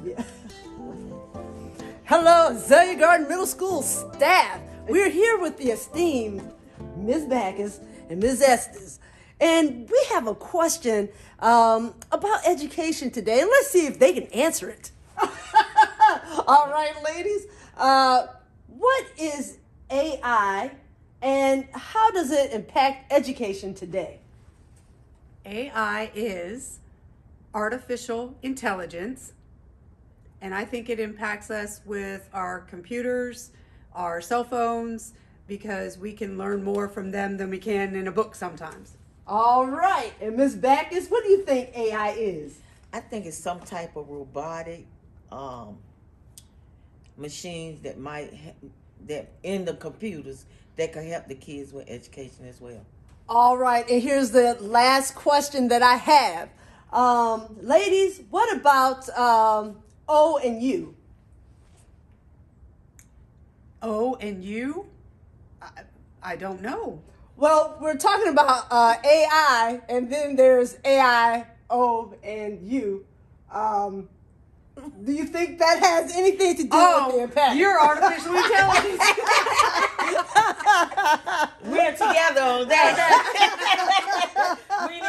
Yeah. Hello, Azalea Garden Middle School staff. We're here with the esteemed Ms. Backus and Ms. Estes. And we have a question about education today. And let's see if they can answer it. All right, ladies. What is AI and how does it impact education today? AI is artificial intelligence, and I think it impacts us with our computers, our cell phones, because we can learn more from them than we can in a book sometimes. All right. And Ms. Backus, what do you think AI is? I think it's some type of robotic machines that in the computers that can help the kids with education as well. All right, and here's the last question that I have. Ladies, what about O and U? O and U? I don't know. Well, we're talking about AI, and then there's AI, O, and U. Do you think that has anything to do with the impact? You're artificial intelligence. We're together on that. We need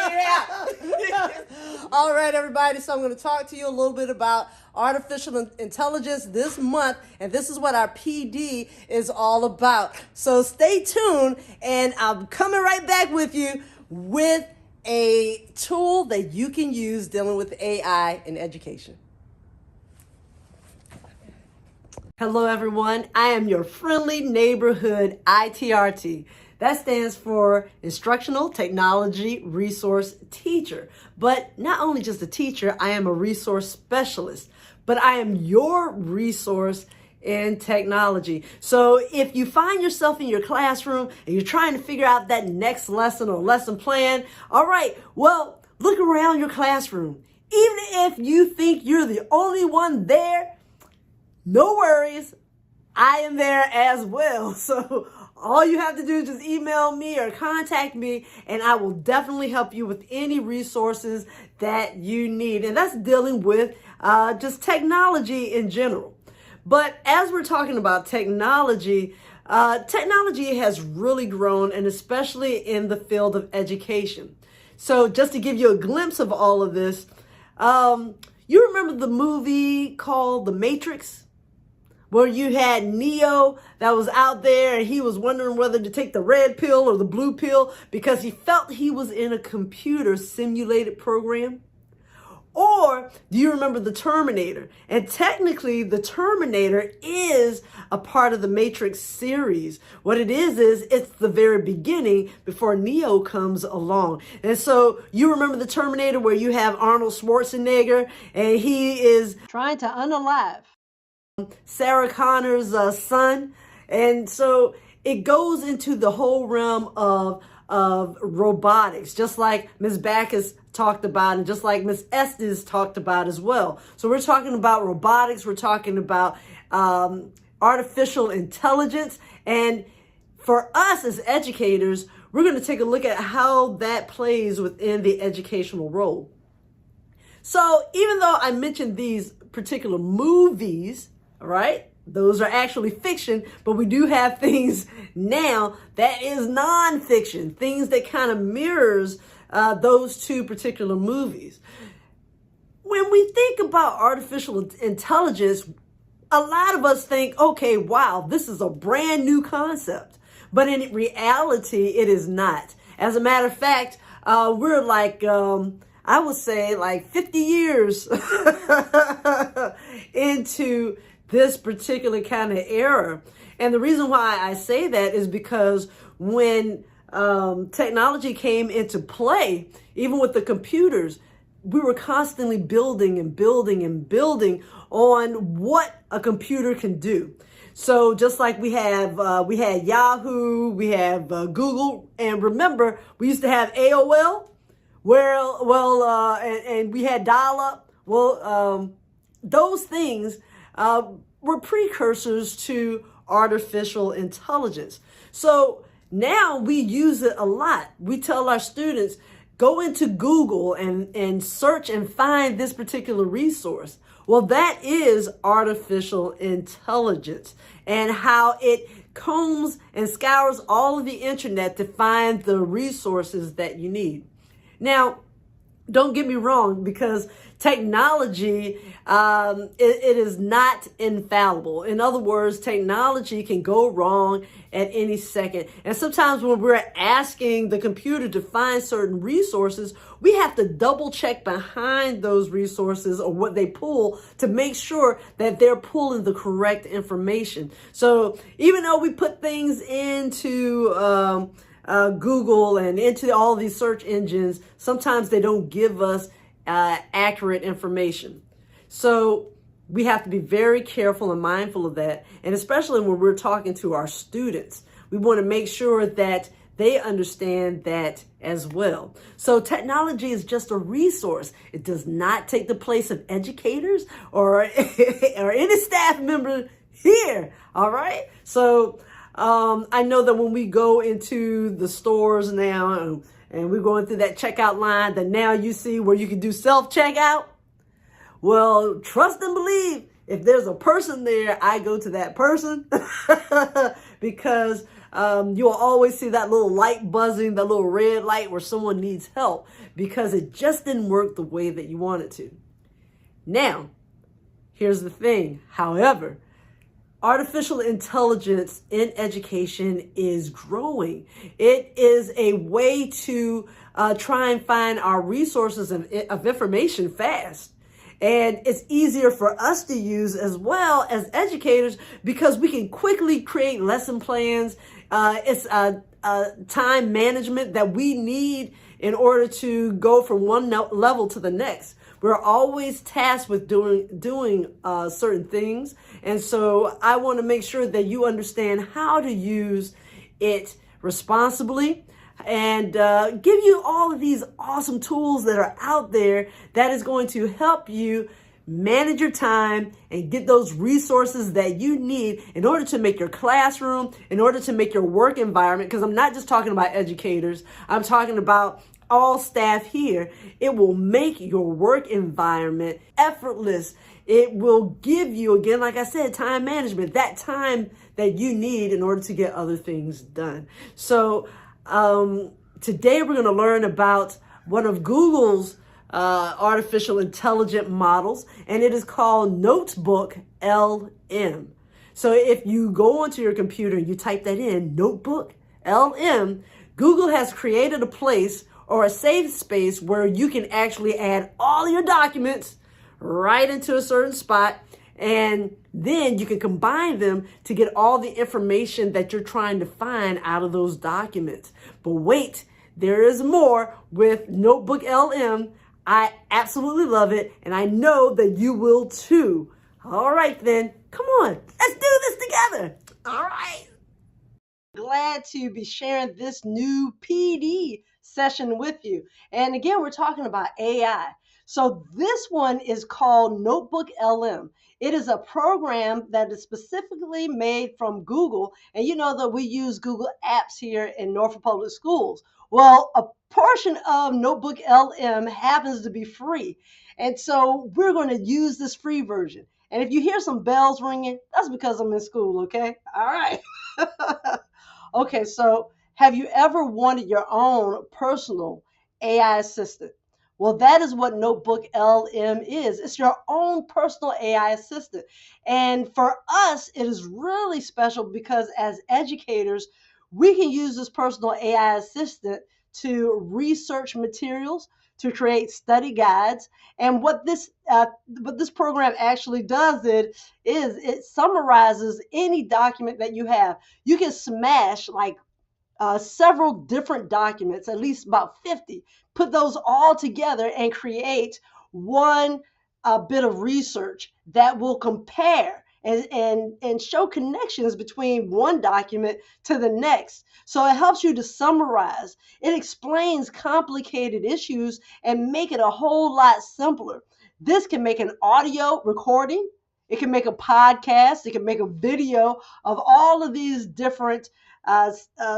help. All right, everybody. So I'm going to talk to you a little bit about artificial intelligence this month, and this is what our PD is all about. So stay tuned, and I'm coming right back with you with a tool that you can use dealing with AI in education. Hello, everyone. I am your friendly neighborhood ITRT. That stands for Instructional Technology Resource Teacher. But not only just a teacher, I am a resource specialist. But I am your resource in technology. So if you find yourself in your classroom and you're trying to figure out that next lesson or lesson plan, all right, well, look around your classroom. Even if you think you're the only one there, no worries, I am there as well. So all you have to do is just email me or contact me, and I will definitely help you with any resources that you need. And that's dealing with just technology in general. But as we're talking about technology, technology has really grown, and especially in the field of education. So just to give you a glimpse of all of this, you remember the movie called The Matrix? Where you had Neo that was out there and he was wondering whether to take the red pill or the blue pill because he felt he was in a computer simulated program. Or do you remember the Terminator? And technically the Terminator is a part of the Matrix series. What it is it's the very beginning before Neo comes along. And so you remember the Terminator where you have Arnold Schwarzenegger and he is trying to unalive Sarah Connor's son. And so it goes into the whole realm of robotics, just like Ms. Backus talked about and just like Ms. Estes talked about as well. So we're talking about robotics, we're talking about artificial intelligence. And for us as educators, we're going to take a look at how that plays within the educational role. So even though I mentioned these particular movies, all right, those are actually fiction, but we do have things now that is nonfiction, things that kind of mirrors those two particular movies. When we think about artificial intelligence, a lot of us think, okay, wow, this is a brand new concept. But in reality, it is not. As a matter of fact, we're like, I would say like 50 years into this particular kind of era. And the reason why I say that is because when technology came into play, even with the computers, we were constantly building and building and building on what a computer can do. So just like we had Yahoo, we have Google, and remember, we used to have AOL, and we had dial-up. Well, those things were precursors to artificial intelligence. So now we use it a lot. We tell our students, go into Google and search and find this particular resource. Well, that is artificial intelligence and how it combs and scours all of the internet to find the resources that you need. Now, don't get me wrong, because technology, it is not infallible. In other words, technology can go wrong at any second. And sometimes when we're asking the computer to find certain resources, we have to double check behind those resources or what they pull to make sure that they're pulling the correct information. So even though we put things into Google and into all these search engines, sometimes they don't give us accurate information. So we have to be very careful and mindful of that. And especially when we're talking to our students, we want to make sure that they understand that as well. So technology is just a resource. It does not take the place of educators or any staff member here. All right. So I know that when we go into the stores now and we're going through that checkout line, that now you see where you can do self-checkout. Well, trust and believe, if there's a person there, I go to that person because you'll always see that little light buzzing, that little red light where someone needs help because it just didn't work the way that you want it to. Now, here's the thing. However, artificial intelligence in education is growing. It is a way to try and find our resources of information fast. And it's easier for us to use as well as educators because we can quickly create lesson plans. It's time management that we need in order to go from one level to the next. We're always tasked with doing certain things. And so I want to make sure that you understand how to use it responsibly and give you all of these awesome tools that are out there that is going to help you manage your time and get those resources that you need in order to make your classroom, in order to make your work environment, because I'm not just talking about educators, I'm talking about all staff here. It will make your work environment effortless. It will give you, again, like I said, time management, that time that you need in order to get other things done. So today we're going to learn about one of Google's artificial intelligent models, and it is called Notebook LM. So if you go onto your computer and you type that in, Notebook LM, Google has created a place or a safe space where you can actually add all your documents right into a certain spot, and then you can combine them to get all the information that you're trying to find out of those documents. But wait, there is more with Notebook LM. I absolutely love it, and I know that you will too. All right, then, come on, let's do this together. All right. Glad to be sharing this new PD session with you. And again, we're talking about AI. So this one is called Notebook LM. It is a program that is specifically made from Google. And you know that we use Google Apps here in Norfolk Public Schools. Well, a portion of Notebook LM happens to be free. And so we're going to use this free version. And if you hear some bells ringing, that's because I'm in school, okay? All right. Okay, so have you ever wanted your own personal AI assistant? Well, that is what Notebook LM is. It's your own personal AI assistant. And for us, it is really special because as educators, we can use this personal AI assistant to research materials, to create study guides. And what this program actually does is it summarizes any document that you have. You can smash like several different documents, at least about 50, put those all together and create one bit of research that will compare and show connections between one document to the next. So it helps you to summarize. It explains complicated issues and make it a whole lot simpler. This can make an audio recording. It can make a podcast. It can make a video of all of these different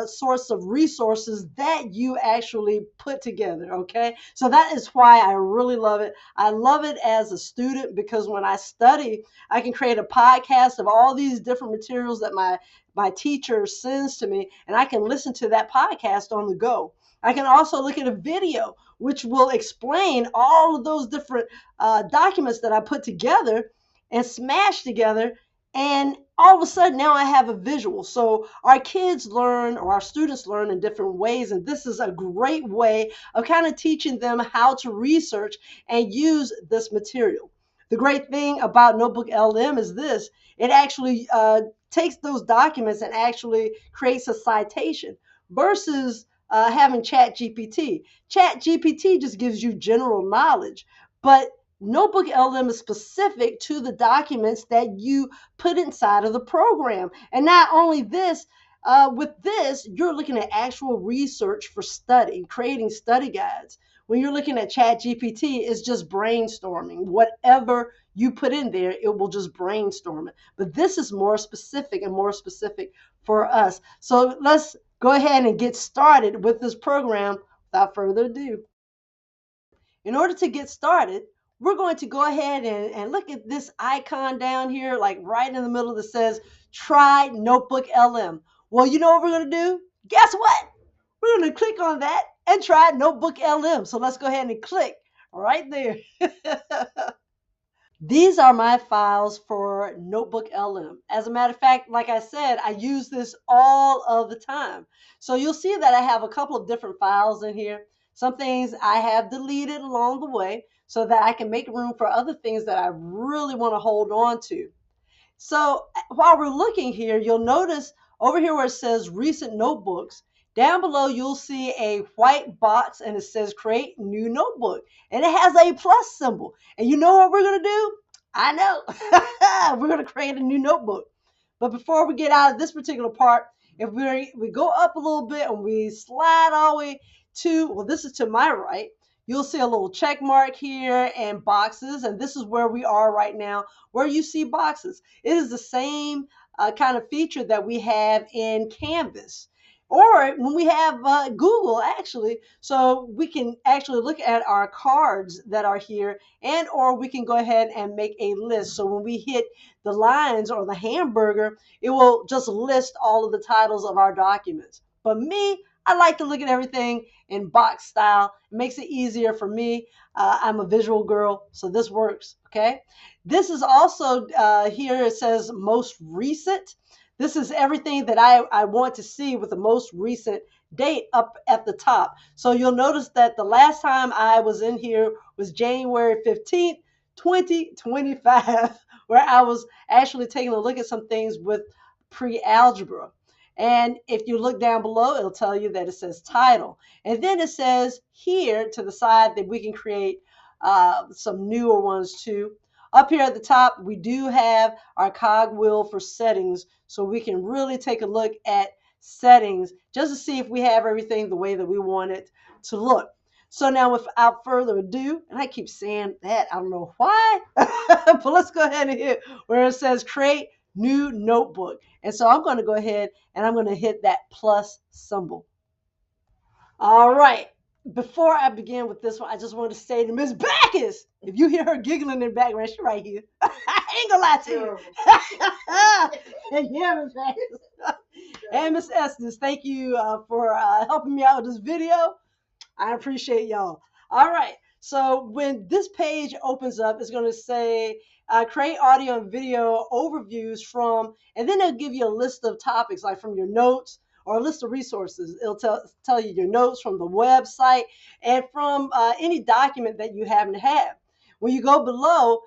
source of resources that you actually put together. Okay, so that is why I really love it. I love it as a student because when I study, I can create a podcast of all these different materials that my teacher sends to me, and I can listen to that podcast on the go. I can also look at a video which will explain all of those different documents that I put together and smash together. And all of a sudden, now I have a visual. So our kids learn, or our students learn in different ways. And this is a great way of kind of teaching them how to research and use this material. The great thing about Notebook LM is this: it actually takes those documents and actually creates a citation versus having Chat GPT. Chat GPT just gives you general knowledge, but Notebook LM is specific to the documents that you put inside of the program. And not only this, with this, you're looking at actual research for study, creating study guides. When you're looking at Chat GPT, it's just brainstorming. Whatever you put in there, it will just brainstorm it. But this is more specific and more specific for us. So let's go ahead and get started with this program without further ado. In order to get started, we're going to go ahead and look at this icon down here, like right in the middle that says Try Notebook LM. Well, you know what we're going to do? Guess what? We're going to click on that and try Notebook LM. So let's go ahead and click right there. These are my files for Notebook LM. As a matter of fact, like I said, I use this all of the time. So you'll see that I have a couple of different files in here. Some things I have deleted along the way so that I can make room for other things that I really want to hold on to. So while we're looking here, you'll notice over here where it says recent notebooks, down below you'll see a white box and it says create new notebook. And it has a plus symbol. And you know what we're going to do? I know. We're going to create a new notebook. But before we get out of this particular part, if we go up a little bit and we slide all the way to, well, this is to my right, you'll see a little check mark here and boxes. And this is where we are right now, where you see boxes. It is the same kind of feature that we have in Canvas, or when we have Google, actually. So we can actually look at our cards that are here, and or we can go ahead and make a list. So when we hit the lines or the hamburger, it will just list all of the titles of our documents. But me, I like to look at everything in box style. It makes it easier for me. I'm a visual girl, so this works, okay? This is also here, it says most recent. This is everything that I want to see with the most recent date up at the top. So you'll notice that the last time I was in here was January 15th, 2025, where I was actually taking a look at some things with pre-algebra. And if you look down below, it'll tell you that it says title. And then it says here to the side that we can create some newer ones too. Up here at the top, we do have our cogwheel for settings, so we can really take a look at settings just to see if we have everything the way that we want it to look. So now without further ado, and I keep saying that, I don't know why, but let's go ahead and hit where it says create new notebook. And so I'm going to go ahead and I'm going to hit that plus symbol. All right. Before I begin with this one, I just want to say to Miss Backus, if you hear her giggling in the background, she's right here. I ain't gonna lie to you. Yeah, Miss Backus. And Miss Estes, thank you for helping me out with this video. I appreciate y'all. All right. So when this page opens up, it's going to say create audio and video overviews from, and then it'll give you a list of topics like from your notes, or a list of resources. It'll tell you your notes from the website and from any document that you happen to have. When you go below,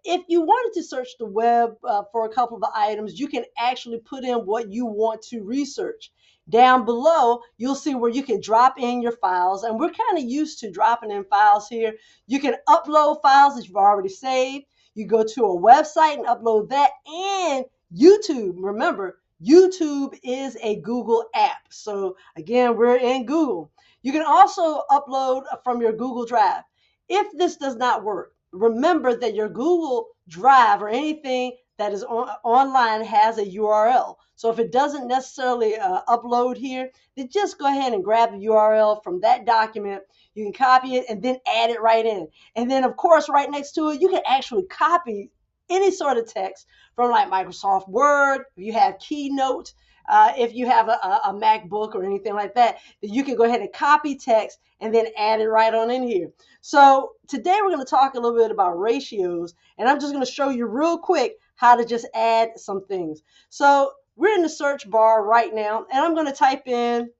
if you wanted to search the web for a couple of the items, you can actually put in what you want to research. Down below, you'll see where you can drop in your files, and we're kind of used to dropping in files here. You can upload files that you've already saved. You go to a website and upload that, and YouTube. Remember, YouTube is a Google app. So again, we're in Google. You can also upload from your Google Drive. If this does not work, remember that your Google Drive or anything that is online has a URL. So if it doesn't necessarily upload here, then just go ahead and grab the URL from that document. You can copy it and then add it right in. And then, of course, right next to it, you can actually copy any sort of text from like Microsoft Word, if you have Keynote, if you have a MacBook or anything like that, then you can go ahead and copy text and then add it right on in here. So today we're going to talk a little bit about ratios, and I'm just going to show you real quick how to just add some things. So we're in the search bar right now, and I'm going to type in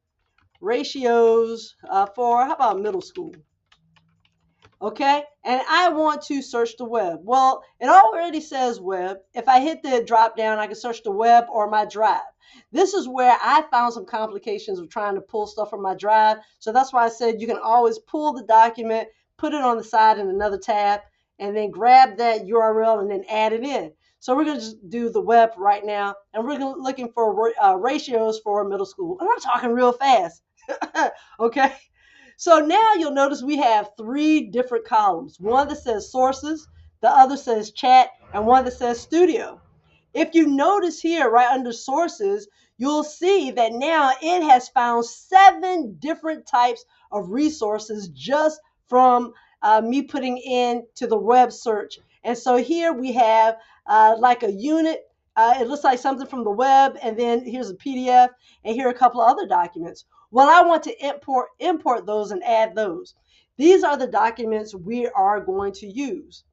ratios for, how about middle school? Okay, and I want to search the web. Well, it already says web. If I hit the drop down, I can search the web or my drive. This is where I found some complications of trying to pull stuff from my drive. So that's why I said you can always pull the document, put it on the side in another tab, and then grab that URL and then add it in. So we're going to just do the web right now, and we're looking for ratios for middle school. And I'm talking real fast. Okay. So now you'll notice we have 3 different columns. One that says sources, the other says chat, and one that says studio. If you notice here right under sources, you'll see that now it has found 7 different types of resources just from me putting into the web search. And so here we have like a unit. It looks like something from the web, and then here's a PDF, and here are a couple of other documents. Well, I want to import those and add those. These are the documents we are going to use.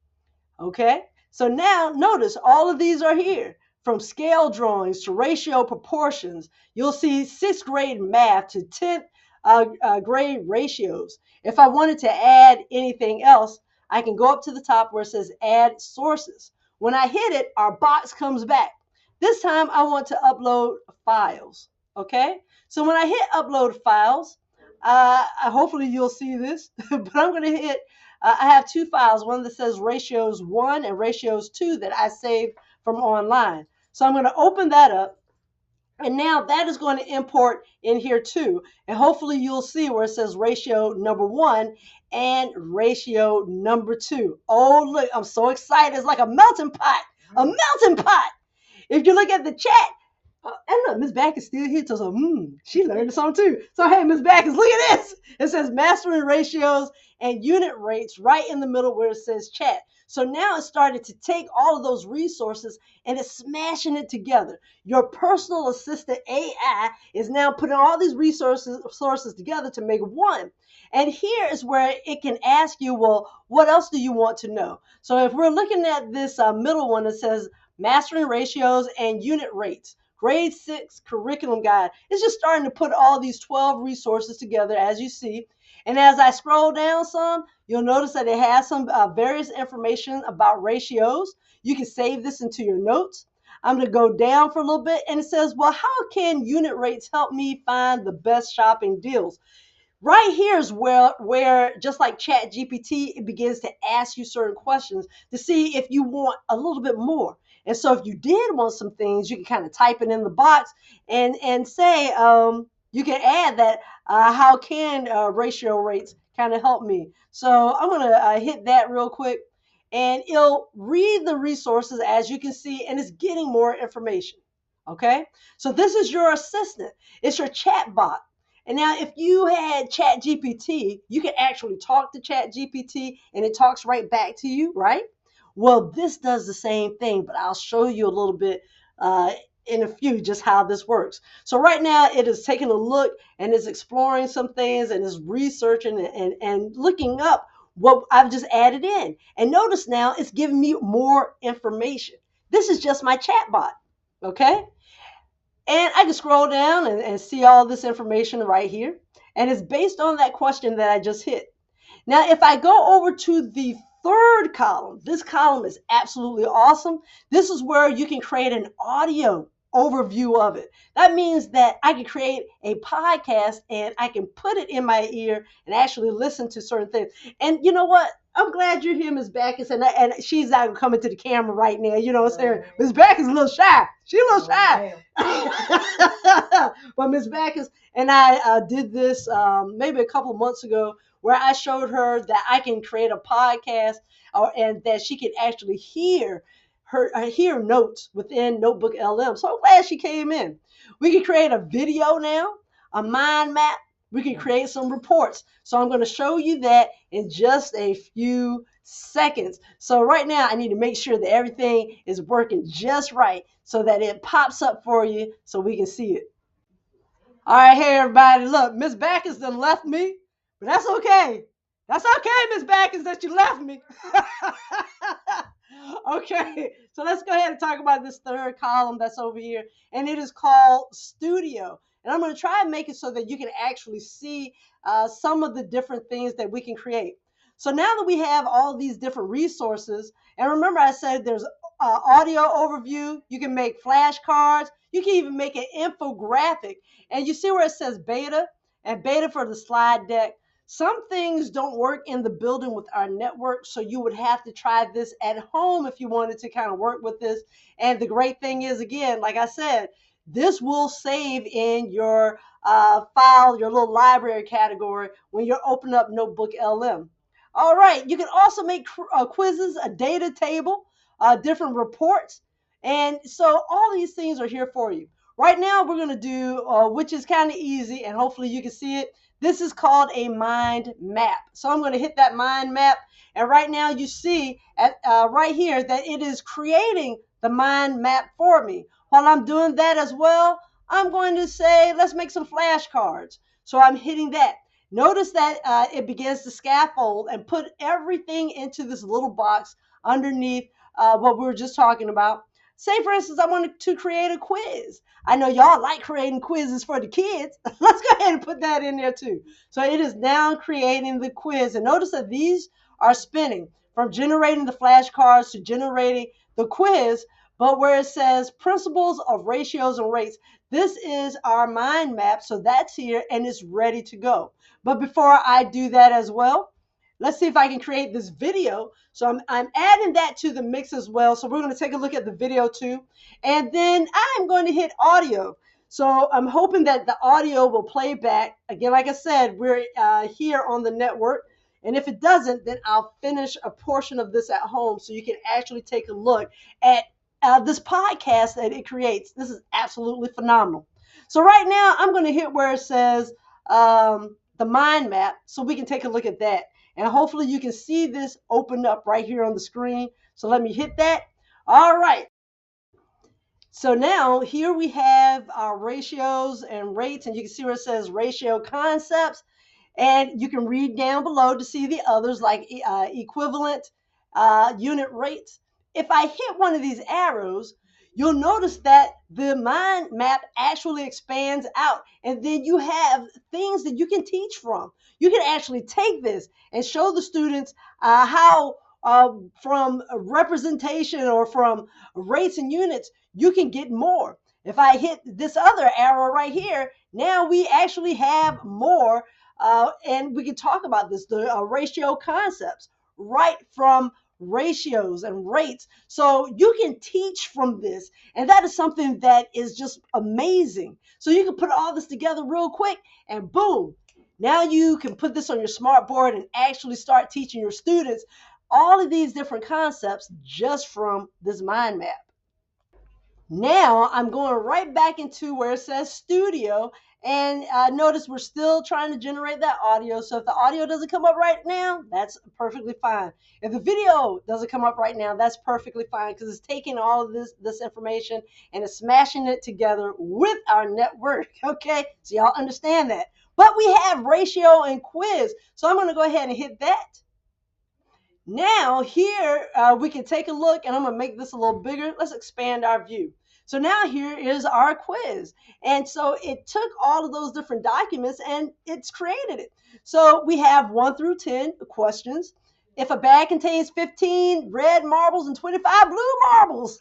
Okay, so now notice all of these are here, from scale drawings to ratio proportions. You'll see 6th grade math to 10th grade ratios. If I wanted to add anything else, I can go up to the top where it says add sources. When I hit it, our box comes back. This time I want to upload files. Okay, so when I hit upload files, hopefully you'll see this, but I'm going to hit, I have 2 files, one that says ratios 1 and ratios 2 that I saved from online. So I'm going to open that up, and now that is going to import in here too. And hopefully you'll see where it says ratio number 1 and ratio number 2. Oh, look, I'm so excited. It's like a melting pot, a melting pot. If you look at the chat, and look, Miss Back is still here. So, she learned something too. So, hey, Miss Back, look at this. It says mastering ratios and unit rates right in the middle where it says chat. So now it started to take all of those resources and it's smashing it together. Your personal assistant AI is now putting all these sources together to make one. And here is where it can ask you, well, what else do you want to know? So if we're looking at this middle one, it says mastering ratios and unit rates. Grade 6 curriculum guide. It's just starting to put all these 12 resources together, as you see. And as I scroll down some, you'll notice that it has some various information about ratios. You can save this into your notes. I'm going to go down for a little bit, and it says, well, how can unit rates help me find the best shopping deals? Right here is where just like ChatGPT, it begins to ask you certain questions to see if you want a little bit more. And so if you did want some things, you can kind of type it in the box and say, you can add that, how can ratio rates kind of help me? So I'm going to hit that real quick, and it'll read the resources, as you can see, and it's getting more information. Okay, so this is your assistant. It's your chat bot. And now if you had ChatGPT, you can actually talk to ChatGPT and it talks right back to you, right? Well, this does the same thing, but I'll show you a little bit in a few just how this works. So right now it is taking a look and is exploring some things and is researching and looking up what I've just added in. And notice now it's giving me more information. This is just my chat bot, okay? And I can scroll down and see all this information right here. And it's based on that question that I just hit. Now, if I go over to the 3rd column, this column is absolutely awesome. This is where you can create an audio overview of it. That means that I can create a podcast and I can put it in my ear and actually listen to certain things. And you know what? I'm glad you're here, Ms. Backus, and she's not coming to the camera right now. You know what I'm saying? Ms. Backus is a little shy. She's a little shy. But Ms. Backus and I did this maybe a couple of months ago, where I showed her that I can create a podcast and that she can actually hear hear notes within Notebook LM. So I'm glad she came in. We can create a video now, a mind map. We can create some reports. So I'm going to show you that in just a few seconds. So right now I need to make sure that everything is working just right so that it pops up for you so we can see it. All right, hey everybody, look, Miss Backus done left me, but that's okay. That's okay, Miss Backus, that you left me. Okay, so let's go ahead and talk about this third column that's over here, and it is called Studio. And I'm going to try and make it so that you can actually see some of the different things that we can create. So now that we have all these different resources, and remember I said there's audio overview, you can make flashcards, you can even make an infographic. And you see where it says beta, and beta for the slide deck. Some things don't work in the building with our network, so you would have to try this at home if you wanted to kind of work with this. And the great thing is, again, like I said, this will save in your file, your little library category when you're opening up Notebook LM. All right, you can also make quizzes, a data table, different reports. And so all these things are here for you. Right now, we're going to do, which is kind of easy, and hopefully you can see it. This is called a mind map. So I'm going to hit that mind map. And right now you see right here that it is creating the mind map for me. While I'm doing that as well, I'm going to say, let's make some flashcards. So I'm hitting that. Notice that it begins to scaffold and put everything into this little box underneath what we were just talking about. Say, for instance, I wanted to create a quiz. I know y'all like creating quizzes for the kids. Let's go ahead and put that in there too. So it is now creating the quiz. And notice that these are spinning from generating the flashcards to generating the quiz. But where it says principles of ratios and rates, this is our mind map. So that's here and it's ready to go. But before I do that as well, let's see if I can create this video. So I'm adding that to the mix as well. So we're going to take a look at the video too. And then I'm going to hit audio. So I'm hoping that the audio will play back. Again, like I said, we're here on the network. And if it doesn't, then I'll finish a portion of this at home so you can actually take a look at this podcast that it creates. This is absolutely phenomenal. So right now I'm going to hit where it says the mind map so we can take a look at that. And hopefully you can see this open up right here on the screen. So let me hit that. All right. So now here we have our ratios and rates, and you can see where it says ratio concepts. And you can read down below to see the others like equivalent unit rates. If I hit one of these arrows, you'll notice that the mind map actually expands out, and then you have things that you can teach from. You can actually take this and show the students how from representation or from rates and units, you can get more. If I hit this other arrow right here, now we actually have more, and we can talk about this, the ratio concepts, right from ratios and rates. So you can teach from this, and that is something that is just amazing. So you can put all this together real quick, and boom, now you can put this on your smart board and actually start teaching your students all of these different concepts just from this mind map. Now I'm going right back into where it says studio, and notice we're still trying to generate that audio. So if the audio doesn't come up right now, that's perfectly fine. If the video doesn't come up right now, that's perfectly fine, because it's taking all of this information and it's smashing it together with our network. Okay, so y'all understand that. But we have ratio and quiz, so I'm going to go ahead and hit that. Now here we can take a look, and I'm going to make this a little bigger. Let's expand our view. So now here is our quiz. And so it took all of those different documents and it's created it. So we have 1 through 10 questions. If a bag contains 15 red marbles and 25 blue marbles,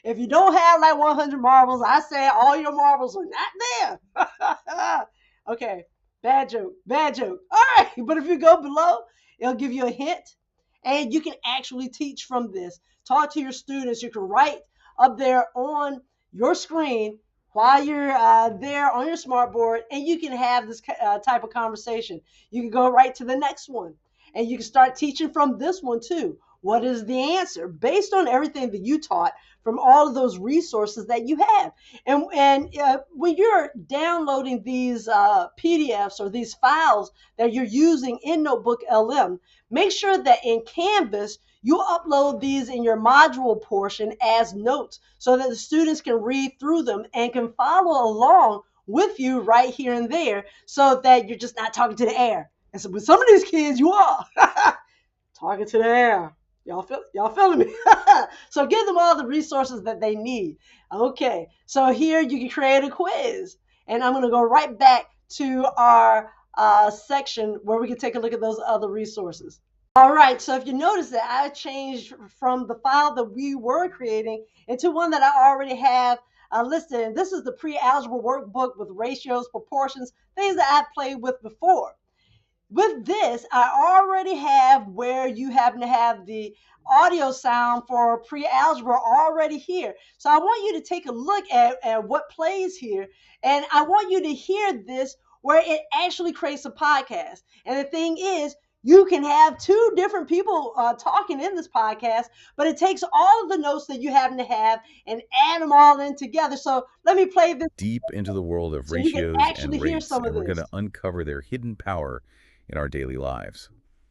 if you don't have like 100 marbles, I say all your marbles are not there. Okay, bad joke, bad joke. All right, but if you go below, it'll give you a hint, and you can actually teach from this. Talk to your students. You can write up there on your screen while you're there on your smartboard, and you can have this type of conversation. You can go right to the next one, and you can start teaching from this one too. what is the answer based on everything that you taught from all of those resources that you have. And when you're downloading these PDFs or these files that you're using in Notebook LM, make sure that in Canvas, you upload these in your module portion as notes so that the students can read through them and can follow along with you right here and there, so that you're just not talking to the air. And so with some of these kids, you are talking to the air. Y'all feeling me? So give them all the resources that they need. Okay, so here you can create a quiz. And I'm going to go right back to our section where we can take a look at those other resources. All right, so if you notice that I changed from the file that we were creating into one that I already have listed. And this is the pre-algebra workbook with ratios, proportions, things that I've played with before. With this, I already have where you happen to have the audio sound for pre-algebra already here. So I want you to take a look at what plays here, and I want you to hear this where it actually creates a podcast. And the thing is, you can have two different people talking in this podcast, but it takes all of the notes that you happen to have and add them all in together. So let me play this. Deep into the world of So you can ratios actually and hear rates, some of and we're this. going to uncover their hidden power in our daily lives.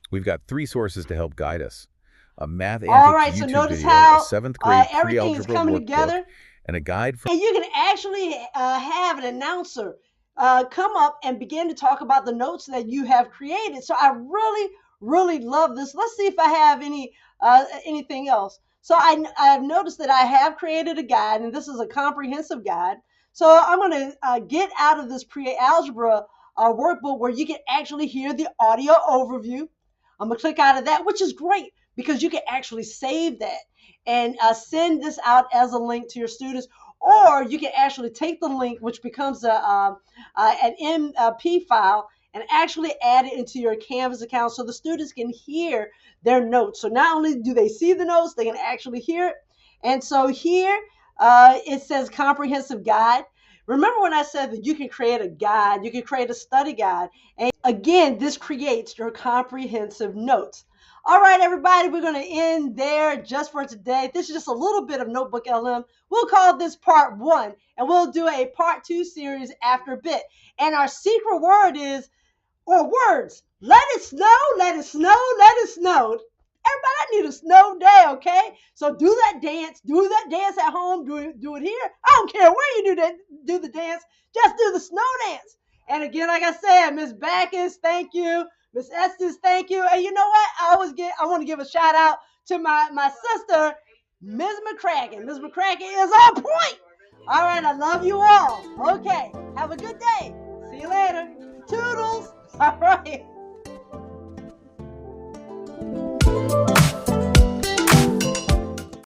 We've got 3 sources to help guide us: a Math Antics All right, so YouTube notice video, how a 7th grade everything is pre-algebra coming workbook, together. and a guide for And you can actually have an announcer come up and begin to talk about the notes that you have created. So I really love this. Let's see if I have anything else. So I've noticed that I have created a guide, and this is a comprehensive guide. So I'm going to get out of this pre-algebra workbook where you can actually hear the audio overview. I'm going to click out of that, which is great because you can actually save that and send this out as a link to your students. Or you can actually take the link, which becomes an MP file, and actually add it into your Canvas account so the students can hear their notes. So not only do they see the notes, they can actually hear it. And so here it says comprehensive guide. Remember when I said that you can create a guide, you can create a study guide. And again, this creates your comprehensive notes. All right, everybody, we're going to end there just for today. This is just a little bit of Notebook LM. We'll call this part 1, and we'll do a part 2 series after a bit. And our secret word is, or words, let it snow, let it snow, let it snow. Everybody, I need a snow day, okay? So do that dance at home, do it here. I don't care where you do the dance, just do the snow dance. And again, like I said, Miss Backus, thank you. Miss Estes, thank you. And you know what? I want to give a shout out to my sister, Ms. McCracken. Ms. McCracken is on point. All right, I love you all. Okay, have a good day. See you later. Toodles. All right.